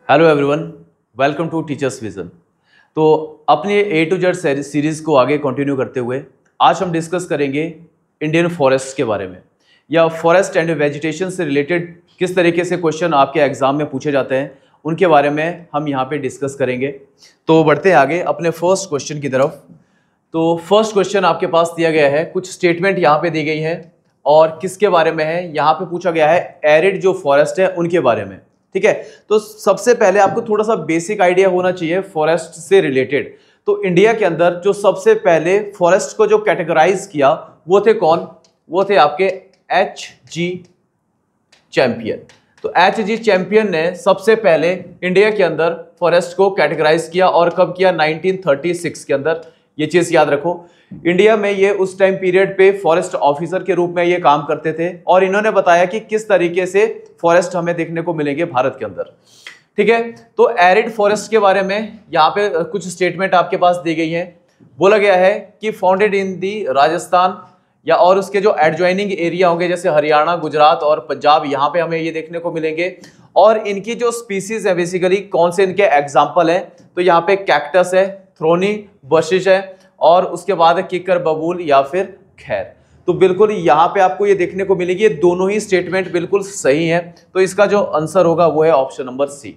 Hello everyone, welcome to Teachers Vision. तो अपनी ए to Z series को आगे कंटिन्यू करते हुए आज हम डिस्कस करेंगे इंडियन फॉरेस्ट के बारे में, या फॉरेस्ट एंड वेजिटेशन से रिलेटेड किस तरीके से क्वेश्चन आपके एग्जाम में पूछे जाते हैं उनके बारे में हम यहाँ पे डिस्कस करेंगे। तो बढ़ते हैं आगे अपने फर्स्ट क्वेश्चन की तरफ। तो फर्स्ट क्वेश्चन आपके पास दिया गया है, कुछ स्टेटमेंट यहाँ पे दी गई है और किसके बारे में है, यहाँ पे पूछा गया है एरिड जो फॉरेस्ट है उनके बारे में। ठीक है, तो सबसे पहले आपको थोड़ा सा बेसिक आइडिया होना चाहिए फॉरेस्ट से रिलेटेड। तो इंडिया के अंदर जो सबसे पहले फॉरेस्ट को जो कैटेगराइज किया वो थे कौन? वो थे आपके H.G. चैंपियन। तो H.G. चैंपियन ने सबसे पहले इंडिया के अंदर फॉरेस्ट को कैटेगराइज किया और कब किया? 1936 के अंदर। ये चीज याद रखो, इंडिया में ये उस टाइम पीरियड पे फॉरेस्ट ऑफिसर के रूप में ये काम करते थे और इन्होंने बताया कि किस तरीके से फॉरेस्ट हमें देखने को मिलेंगे भारत के अंदर। ठीक है, तो एरिड फॉरेस्ट के बारे में यहाँ पे कुछ स्टेटमेंट आपके पास दी गई है। बोला गया है कि फाउंडेड इन दी राजस्थान या और उसके जो एडजॉइनिंग एरिया होंगे जैसे हरियाणा, गुजरात और पंजाब, यहाँ पे हमें ये देखने को मिलेंगे। और इनकी जो स्पीसीज है बेसिकली कौन से इनके एग्जाम्पल हैं, तो यहाँ पे कैक्टस है, थ्रोनी बशिश है और उसके बाद किकर बबूल या फिर खैर। तो बिल्कुल यहाँ पे आपको ये देखने को मिलेगी, ये दोनों ही स्टेटमेंट बिल्कुल सही है। तो इसका जो आंसर होगा वो है option number C.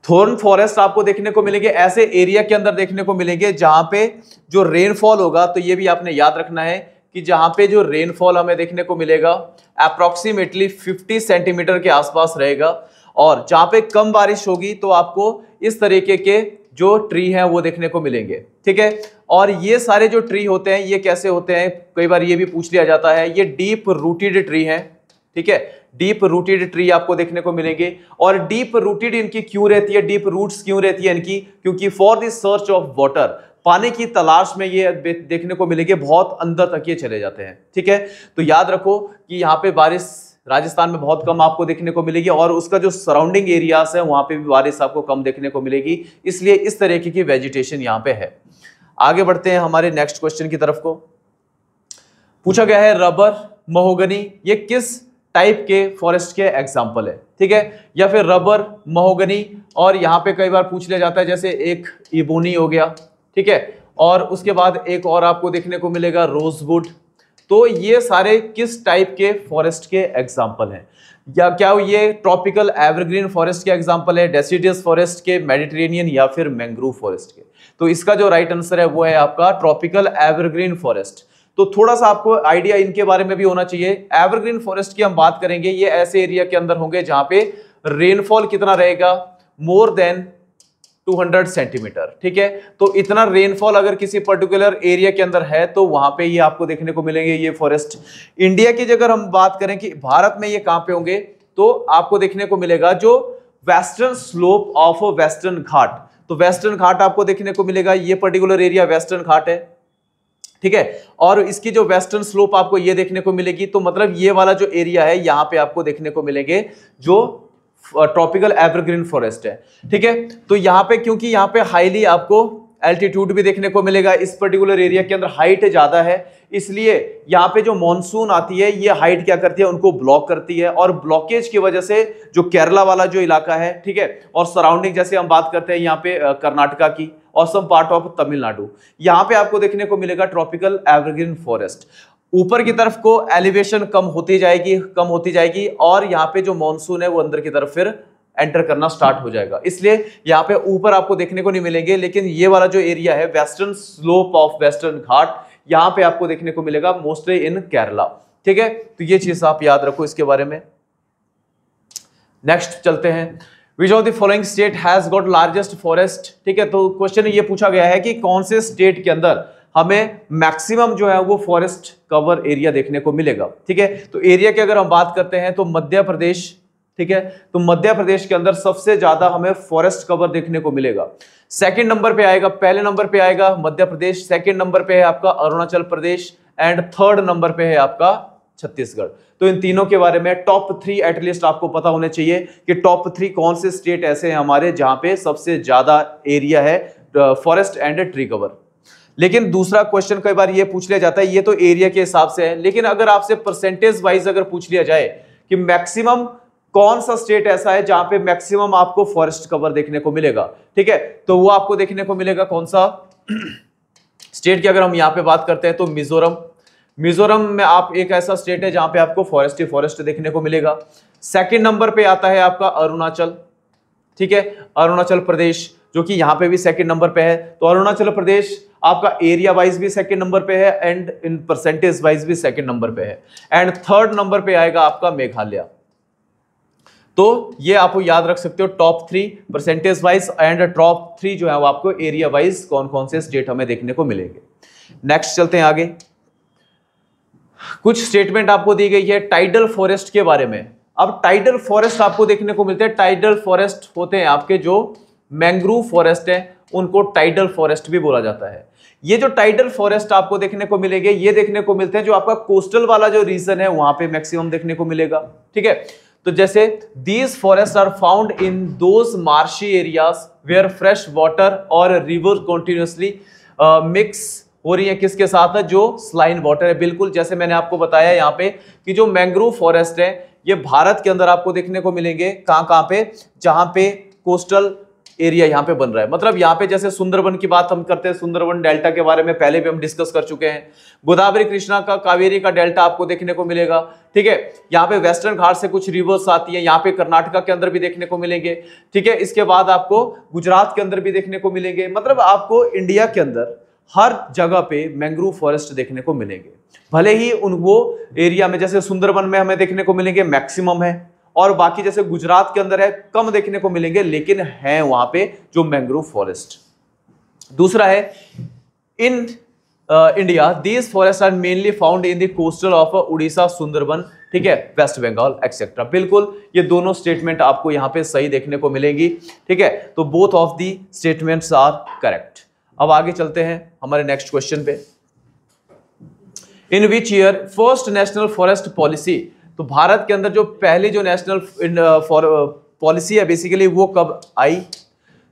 Thorn forest आपको देखने को मिलेंगे ऐसे एरिया के अंदर देखने को मिलेंगे जहां पे जो रेनफॉल होगा, तो ये भी आपने याद रखना है कि जहां पे जो रेनफॉल हमें देखने को मिलेगा अप्रोक्सीमेटली 50 सेंटीमीटर के आसपास रहेगा। और जहां पे कम बारिश होगी तो आपको इस तरीके के जो ट्री हैं वो देखने को मिलेंगे। ठीक है, और ये सारे जो ट्री होते हैं ये कैसे होते हैं, कई बार ये भी पूछ लिया जाता है, ये डीप रूटेड ट्री हैं। ठीक है, डीप रूटेड ट्री आपको देखने को मिलेंगे। और डीप रूटेड इनकी क्यों रहती है, डीप रूट्स क्यों रहती है इनकी? क्योंकि for the search of water, पानी की तलाश में ये देखने को मिलेंगे, बहुत अंदर तक ये चले जाते हैं। ठीक है, तो याद रखो कि यहाँ पे बारिश राजस्थान में बहुत कम आपको देखने को मिलेगी और उसका जो सराउंडिंग एरियाज है वहां पे भी बारिश आपको कम देखने को मिलेगी, इसलिए इस तरीके की वेजिटेशन यहाँ पे है। आगे बढ़ते हैं हमारे नेक्स्ट क्वेश्चन की तरफ को। पूछा गया है रबर, महोगनी, ये किस टाइप के फॉरेस्ट के एग्जाम्पल है? ठीक है, या फिर रबर, महोगनी, और यहाँ पे कई बार पूछ लिया जाता है जैसे एक इबोनी हो गया। ठीक है, और उसके बाद एक और आपको देखने को मिलेगा रोजवुड। तो ये सारे किस टाइप के फॉरेस्ट के एग्जाम्पल हैं? या क्या ये ट्रॉपिकल एवरग्रीन फॉरेस्ट के एग्जाम्पल है, डेसिडियस फॉरेस्ट के, मेडिटेरेनियन या फिर मैंग्रोव फॉरेस्ट के? तो इसका जो राइट आंसर है वो है आपका ट्रॉपिकल एवरग्रीन फॉरेस्ट। तो थोड़ा सा आपको आइडिया इनके बारे में भी होना चाहिए। एवरग्रीन फॉरेस्ट की हम बात करेंगे, ये ऐसे एरिया के अंदर होंगे जहां पे रेनफॉल कितना रहेगा, मोर देन 200 सेंटीमीटर। ठीक है, तो इतना रेनफॉल अगर किसी पर्टिकुलर एरिया के अंदर है तो वहां पे ये आपको देखने को मिलेंगे ये फॉरेस्ट। इंडिया की अगर हम बात करें कि भारत में ये कहां पे होंगे, तो आपको देखने को मिलेगा जो वेस्टर्न स्लोप ऑफ वेस्टर्न घाट। तो वेस्टर्न घाट आपको देखने को मिलेगा, ये पर्टिकुलर एरिया वेस्टर्न घाट है। ठीक है, और इसकी जो वेस्टर्न स्लोप आपको ये देखने को मिलेगी, तो मतलब ये वाला जो एरिया है यहां पे आपको देखने को मिलेंगे जो ट्रॉपिकल एवरग्रीन फॉरेस्ट है। ठीक है, तो यहां पे क्योंकि यहां पे हाईली आपको एल्टीट्यूड भी देखने को मिलेगा, इस पर्टिकुलर एरिया के अंदर हाइट ज्यादा है, इसलिए यहां पे जो मॉनसून आती है ये हाइट क्या करती है, उनको ब्लॉक करती है। और ब्लॉकेज की वजह से जो केरला वाला जो इलाका है, ठीक है, और सराउंडिंग जैसे हम बात करते हैं यहाँ पे कर्नाटका की और सम पार्ट ऑफ तमिलनाडु, यहां पे आपको देखने को मिलेगा ट्रॉपिकल एवरग्रीन फॉरेस्ट। ऊपर की तरफ को एलिवेशन कम होती जाएगी और यहाँ पे जो मॉनसून है वो अंदर की तरफ फिर एंटर करना स्टार्ट हो जाएगा, इसलिए यहाँ पे ऊपर आपको देखने को नहीं मिलेंगे। लेकिन ये वाला जो एरिया है वेस्टर्न स्लोप ऑफ वेस्टर्न घाट, यहाँ पे आपको देखने को मिलेगा मोस्टली इन केरला। ठीक है, तो ये चीज आप याद रखो इसके बारे में। नेक्स्ट चलते हैं, which of the following state has got largest forest? ठीक है, तो क्वेश्चन ये पूछा गया है कि कौन से स्टेट के अंदर हमें मैक्सिमम जो है वो फॉरेस्ट कवर एरिया देखने को मिलेगा। ठीक है, तो एरिया की अगर हम बात करते हैं तो मध्य प्रदेश। ठीक है, तो मध्य प्रदेश के अंदर सबसे ज्यादा हमें फॉरेस्ट कवर देखने को मिलेगा। सेकंड नंबर पे आएगा, पहले नंबर पे आएगा मध्य प्रदेश, सेकंड नंबर पे है आपका Arunachal Pradesh and third number पे है आपका छत्तीसगढ़। तो इन तीनों के बारे में टॉप 3 एटलीस्ट आपको पता होने चाहिए कि टॉप 3 कौन से स्टेट ऐसे हैं हमारे जहां पे सबसे ज्यादा एरिया है फॉरेस्ट एंड ट्री कवर। लेकिन दूसरा क्वेश्चन कई बार ये पूछ लिया जाता है, ये तो एरिया के हिसाब से है, लेकिन अगर आपसे परसेंटेज वाइज अगर पूछ लिया जाए कि मैक्सिमम कौन सा स्टेट ऐसा है जहां पे मैक्सिमम आपको फॉरेस्ट कवर देखने को मिलेगा, ठीक है, तो वो आपको देखने को मिलेगा कौन सा स्टेट की अगर हम यहां पे बात करते हैं तो मिजोरम। मिजोरम में आप एक ऐसा स्टेट है जहां पे आपको फॉरेस्ट ही फॉरेस्ट देखने को मिलेगा। सेकंड नंबर पे आता है आपका अरुणाचल, ठीक है, अरुणाचल प्रदेश जो कि यहां पे भी सेकंड नंबर पे है। तो अरुणाचल प्रदेश आपका एरिया वाइज भी सेकंड नंबर पे है एंड इन परसेंटेज वाइज भी सेकंड नंबर पे है। एंड थर्ड नंबर पे आएगा आपका मेघालय। तो ये आपको याद रख सकते हो, top 3 percentage wise and top 3 जो है वो आपको एरिया वाइज कौन कौन से स्टेट हमें देखने को मिलेंगे। नेक्स्ट चलते हैं आगे। कुछ स्टेटमेंट आपको दी गई है टाइडल फॉरेस्ट के बारे में। अब टाइडल फॉरेस्ट आपको देखने को मिलते हैं, टाइडल फॉरेस्ट होते हैं आपके जो मैंग्रोव फॉरेस्ट है उनको टाइडल फॉरेस्ट भी बोला जाता है। ये जो टाइडल फॉरेस्ट आपको देखने को मिलेंगे ये देखने को मिलते हैं जो आपका कोस्टल वाला जो रीजन है वहां पे मैक्सिमम देखने को मिलेगा, ठीक है। तो जैसे these forest are found in those marshy areas where fresh water और रिवर कंटिन्यूअसली मिक्स हो रही है किसके साथ है, जो स्लाइन वाटर है। बिल्कुल जैसे मैंने आपको बताया यहाँ पे कि जो मैंग्रोव फॉरेस्ट है ये भारत के अंदर आपको देखने को मिलेंगे कहां पे, जहां पे कोस्टल एरिया यहाँ पे बन रहा है। मतलब यहाँ पे जैसे सुंदरबन की बात हम करते हैं, सुंदरबन डेल्टा के बारे में पहले भी हम डिस्कस कर चुके हैं। गोदावरी कृष्णा का कावेरी का डेल्टा आपको देखने को मिलेगा, ठीक है। यहाँ पे वेस्टर्न घाट से कुछ रिवर्स आती है, यहाँ पे कर्नाटका के अंदर भी देखने को मिलेंगे, ठीक है। इसके बाद आपको गुजरात के अंदर भी देखने को मिलेंगे। मतलब आपको इंडिया के अंदर हर जगह पे मैंग्रोव फॉरेस्ट देखने को मिलेंगे। भले ही उन वो एरिया में जैसे सुंदरबन में हमें देखने को मिलेंगे मैक्सिमम है, और बाकी जैसे गुजरात के अंदर है कम देखने को मिलेंगे, लेकिन है वहां पे जो मैंग्रोव फॉरेस्ट। दूसरा है in India these forest are mainly found in the coastal of Orissa, Sundarban, ठीक है, वेस्ट बंगाल एक्सेट्रा। बिल्कुल ये दोनों स्टेटमेंट आपको यहाँ पे सही देखने को मिलेंगी, ठीक है। तो both of the statements are correct. अब आगे चलते हैं हमारे नेक्स्ट क्वेश्चन पे। In which year first national forest policy, तो भारत के अंदर जो पहली जो नेशनल पॉलिसी है बेसिकली वो कब आई,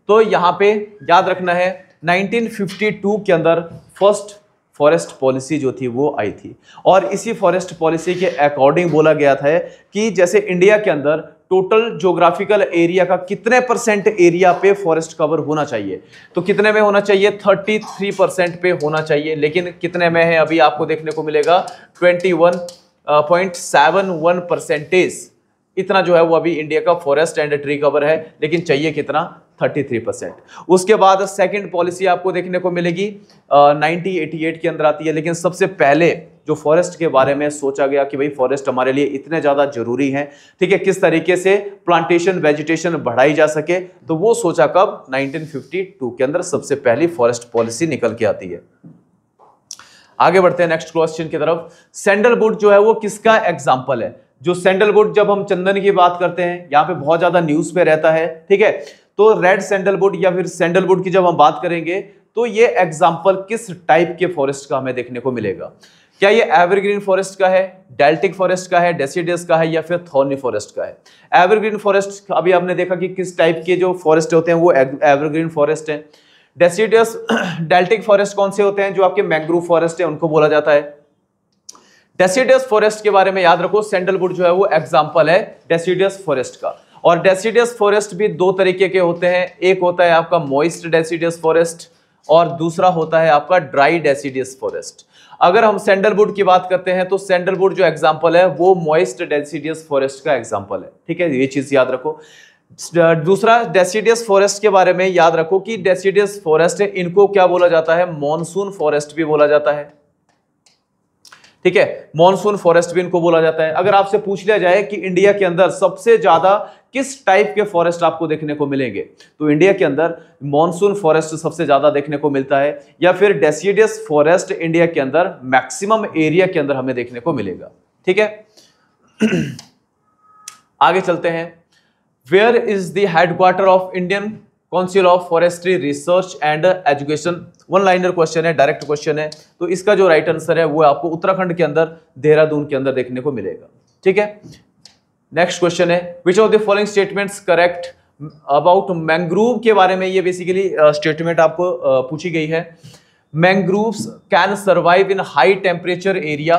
तो यहां पे याद रखना है 1952 के अंदर फर्स्ट फॉरेस्ट पॉलिसी जो थी वो आई थी। और इसी फॉरेस्ट पॉलिसी के अकॉर्डिंग बोला गया था कि जैसे इंडिया के अंदर टोटल ज्योग्राफिकल एरिया का कितने परसेंट एरिया पे फॉरेस्ट कवर होना चाहिए, तो कितने में होना चाहिए, 33% पे होना चाहिए। लेकिन कितने में है अभी आपको देखने को मिलेगा 21.71%। इतना जो है वो अभी इंडिया का फॉरेस्ट एंड ट्री कवर है, लेकिन चाहिए कितना, 33%। उसके बाद सेकंड पॉलिसी आपको देखने को मिलेगी 1988 के अंदर आती है। लेकिन सबसे पहले जो फॉरेस्ट के बारे में सोचा गया कि भाई फॉरेस्ट हमारे लिए इतने ज्यादा जरूरी है, ठीक है, किस तरीके से प्लांटेशन वेजिटेशन बढ़ाई जा सके, तो वो सोचा कब, 1952 के अंदर सबसे पहली फॉरेस्ट पॉलिसी निकल के आती है। आगे बढ़ते हैं नेक्स्ट क्वेश्चन की तरफ। सैंडलवुड जो है वो किसका एग्जाम्पल है। जो सैंडलवुड, जब हम चंदन की बात करते हैं यहाँ पे बहुत ज्यादा न्यूज पे रहता है, ठीक है, तो रेड सैंडलवुड या फिर सैंडलवुड की जब हम बात करेंगे तो ये एग्जाम्पल किस टाइप के फॉरेस्ट का हमें देखने को मिलेगा। क्या ये एवरग्रीन फॉरेस्ट का है, डेल्टिक फॉरेस्ट का है, डेसिडियस का है, या फिर थॉर्नी फॉरेस्ट का है। एवरग्रीन फॉरेस्ट अभी आपने देखा कि किस टाइप के जो फॉरेस्ट होते हैं वो एवरग्रीन फॉरेस्ट है। डेसिडियस डेल्टिक फॉरेस्ट कौन से होते हैं, जो आपके मैंग्रोव फॉरेस्ट है उनको बोला जाता है। डेसिडियस फॉरेस्ट के बारे में याद रखो, सैंडलवुड जो है वो एग्जांपल है डेसिडियस फॉरेस्ट का। और डेसिडियस फॉरेस्ट भी दो तरीके के होते हैं, एक होता है आपका मॉइस्ट डेसिडियस फॉरेस्ट और दूसरा होता है आपका ड्राई डेसिडियस फॉरेस्ट। अगर हम सैंडलवुड की बात करते हैं तो सैंडलवुड जो एग्जांपल है वो मॉइस्ट डेसिडियस फॉरेस्ट का एग्जांपल है, ठीक है, ये चीज याद रखो। दूसरा डेसिडियस फॉरेस्ट के बारे में याद रखो कि डेसिडियस फॉरेस्ट है, इनको क्या बोला जाता है, मॉनसून फॉरेस्ट भी बोला जाता है, ठीक है, मॉनसून फॉरेस्ट भी इनको बोला जाता है। अगर आपसे पूछ लिया जाए कि इंडिया के अंदर सबसे ज्यादा किस टाइप के फॉरेस्ट आपको देखने को मिलेंगे, तो इंडिया के अंदर मॉनसून फॉरेस्ट सबसे ज्यादा देखने को मिलता है, या फिर डेसिडियस फॉरेस्ट इंडिया के अंदर मैक्सिमम एरिया के अंदर हमें देखने को मिलेगा, ठीक है। आगे चलते हैं। Where is the headquarter of Indian council of forestry research and education. One liner question है, डायरेक्ट क्वेश्चन है, तो इसका जो राइट आंसर है वो आपको उत्तराखंड के अंदर देहरादून के अंदर देखने को मिलेगा, ठीक है। नेक्स्ट क्वेश्चन है, which of the following statements correct about mangrove के बारे में ये बेसिकली स्टेटमेंट आपको पूछी गई है। Mangroves can survive in high temperature area,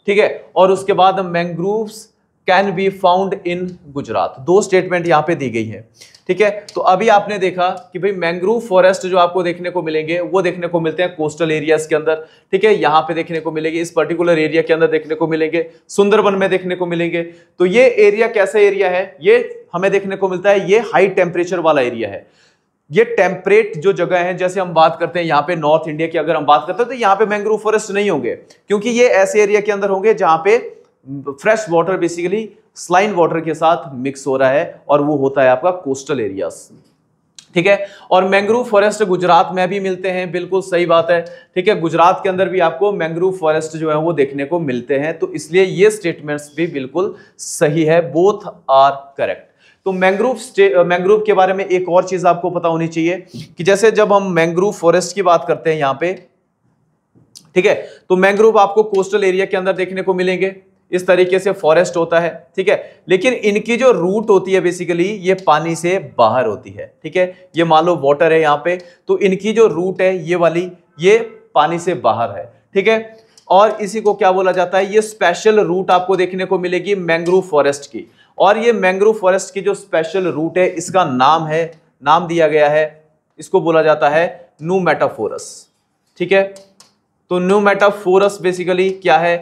ठीक है, और उसके बाद mangroves can be found in Gujarat. दो स्टेटमेंट यहाँ पे दी गई है, ठीक है। तो अभी आपने देखा कि भाई मैंग्रोव फॉरेस्ट जो आपको देखने को मिलेंगे वो देखने को मिलते हैं कोस्टल एरियाज के अंदर, ठीक है। यहाँ पे देखने को मिलेंगे, इस पर्टिकुलर एरिया के अंदर देखने को मिलेंगे, सुंदरबन में देखने को मिलेंगे। तो ये एरिया कैसा एरिया है, ये हमें देखने को मिलता है, ये हाई टेम्परेचर वाला एरिया है। ये टेम्परेट जो जगह है, जैसे हम बात करते हैं यहाँ पे नॉर्थ इंडिया की अगर हम बात करते हैं तो यहाँ पे मैंग्रोव फॉरेस्ट नहीं होंगे, क्योंकि ये ऐसे एरिया के अंदर होंगे जहां पे fresh water basically saline water के साथ मिक्स हो रहा है, और वो होता है आपका कोस्टल एरियाज, ठीक है। और मैंग्रोव फॉरेस्ट गुजरात में भी मिलते हैं, बिल्कुल सही बात है, ठीक है। गुजरात के अंदर भी आपको मैंग्रोव फॉरेस्ट जो है वो देखने को मिलते हैं, तो इसलिए ये स्टेटमेंट्स भी बिल्कुल सही है, बोथ आर करेक्ट। तो मैंग्रोव के बारे में एक और चीज आपको पता होनी चाहिए कि जैसे जब हम मैंग्रोव फॉरेस्ट की बात करते हैं यहाँ पे, ठीक है, तो मैंग्रोव आपको कोस्टल एरिया के अंदर देखने को मिलेंगे, इस तरीके से फॉरेस्ट होता है, ठीक है। लेकिन इनकी जो रूट होती है बेसिकली ये पानी से बाहर होती है, ठीक है। ये मान लो वाटर है यहाँ पे, तो इनकी जो रूट है ये वाली, ये पानी से बाहर है, ठीक है। और इसी को क्या बोला जाता है, ये स्पेशल रूट आपको देखने को मिलेगी मैंग्रोव फॉरेस्ट की। और ये मैंग्रोव फॉरेस्ट की जो स्पेशल रूट है, इसका नाम दिया गया है, इसको बोला जाता है न्यूमेटाफोरस, ठीक है। तो न्यूमेटाफोरस बेसिकली क्या है,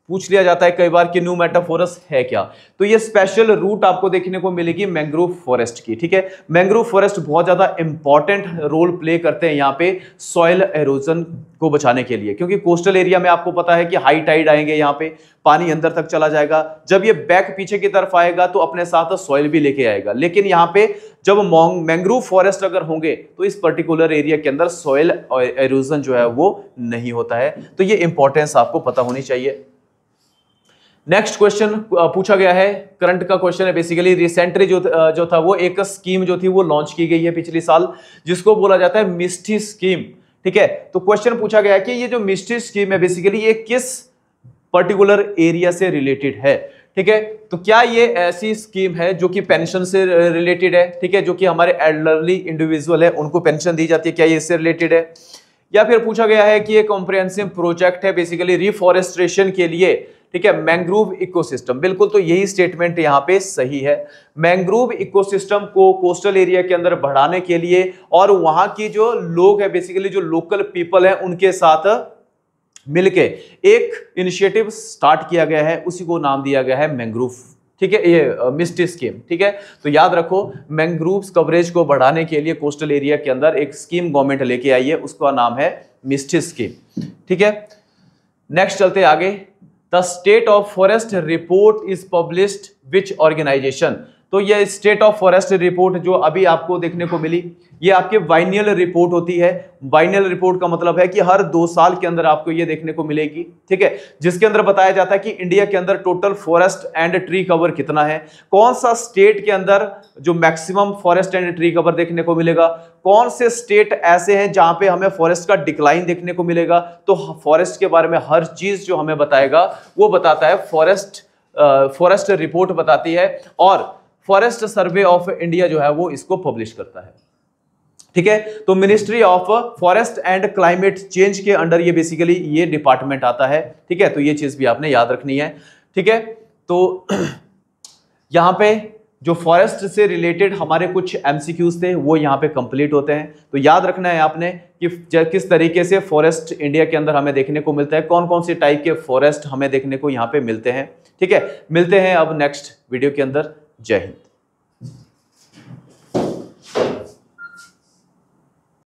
पूछ लिया जाता है कई बार कि न्यूमेटाफोरस है क्या। तो ये स्पेशल रूट आपको देखने को मिलेगी मैंग्रोव फॉरेस्ट की, ठीक है। मैंग्रोव फॉरेस्ट बहुत ज्यादा इंपॉर्टेंट रोल प्ले करते हैं यहाँ पे सॉइल एरोजन को बचाने के लिए, क्योंकि कोस्टल एरिया में आपको पता है कि हाई टाइड आएंगे, यहाँ पे पानी अंदर तक चला जाएगा, जब ये बैक पीछे की तरफ आएगा तो अपने साथ सॉइल भी लेके आएगा। लेकिन यहाँ पे जब मैंग्रोव फॉरेस्ट अगर होंगे तो इस पर्टिकुलर एरिया के अंदर सॉइल एरोजन जो है वो नहीं होता है। तो ये इंपॉर्टेंस आपको पता होनी चाहिए। नेक्स्ट क्वेश्चन पूछा गया है, करंट का क्वेश्चन है बेसिकली। रिसेंटली जो था वो एक स्कीम जो थी वो लॉन्च की गई है पिछले साल, जिसको बोला जाता है मिस्टी स्कीम, ठीक है। तो क्वेश्चन पूछा गया है कि ये जो मिस्टी स्कीम है बेसिकली ये किस पर्टिकुलर एरिया से रिलेटेड है, ठीक है। तो क्या ये ऐसी स्कीम है जो कि पेंशन से रिलेटेड है, ठीक है, जो कि हमारे एल्डरली इंडिविजुअल है उनको पेंशन दी जाती है, क्या ये इससे रिलेटेड है। या फिर पूछा गया है कि ये कॉम्प्रिहेंसिव प्रोजेक्ट है बेसिकली रिफॉरेस्ट्रेशन के लिए, ठीक है, मैंग्रोव इकोसिस्टम। बिल्कुल, तो यही स्टेटमेंट यहाँ पे सही है। मैंग्रोव इकोसिस्टम को कोस्टल एरिया के अंदर बढ़ाने के लिए और वहां की जो लोग है बेसिकली जो लोकल पीपल है उनके साथ मिलके एक इनिशिएटिव स्टार्ट किया गया है, उसी को नाम दिया गया है मैंग्रोव, ठीक है, ये मिस्टी स्कीम, ठीक है। तो याद रखो मैंग्रोव्स कवरेज को बढ़ाने के लिए कोस्टल एरिया के अंदर एक स्कीम गवर्नमेंट लेके आई है, उसका नाम है मिस्टी स्कीम, ठीक है। नेक्स्ट चलते आगे। The state of forest report is published which organisation. तो ये स्टेट ऑफ फॉरेस्ट रिपोर्ट जो अभी आपको देखने को मिली, ये आपके बाइनियल रिपोर्ट होती है। बाइनियल रिपोर्ट का मतलब है कि हर 2 साल के अंदर आपको ये देखने को मिलेगी, ठीक है, जिसके अंदर बताया जाता है कि इंडिया के अंदर total forest and tree cover कितना है, कौन सा स्टेट के अंदर जो maximum forest and tree cover देखने को मिलेगा, कौन से स्टेट ऐसे हैं जहां पे हमें फॉरेस्ट का डिक्लाइन देखने को मिलेगा। तो फॉरेस्ट के बारे में हर चीज जो हमें बताएगा वो बताता है फॉरेस्ट रिपोर्ट बताती है, और फॉरेस्ट सर्वे ऑफ इंडिया जो है वो इसको पब्लिश करता है, ठीक है। तो ministry of forest and climate change के अंडर ये बेसिकली ये डिपार्टमेंट आता है, ठीक है। तो ये चीज भी आपने याद रखनी है, ठीक है। तो यहां पे जो फॉरेस्ट से रिलेटेड हमारे कुछ एमसीक्यूज थे वो यहाँ पे कंप्लीट होते हैं। तो याद रखना है आपने कि किस तरीके से फॉरेस्ट इंडिया के अंदर हमें देखने को मिलता है, कौन कौन से टाइप के फॉरेस्ट हमें देखने को यहाँ पे मिलते हैं, ठीक है। मिलते हैं अब नेक्स्ट वीडियो के अंदर। जय हिंद।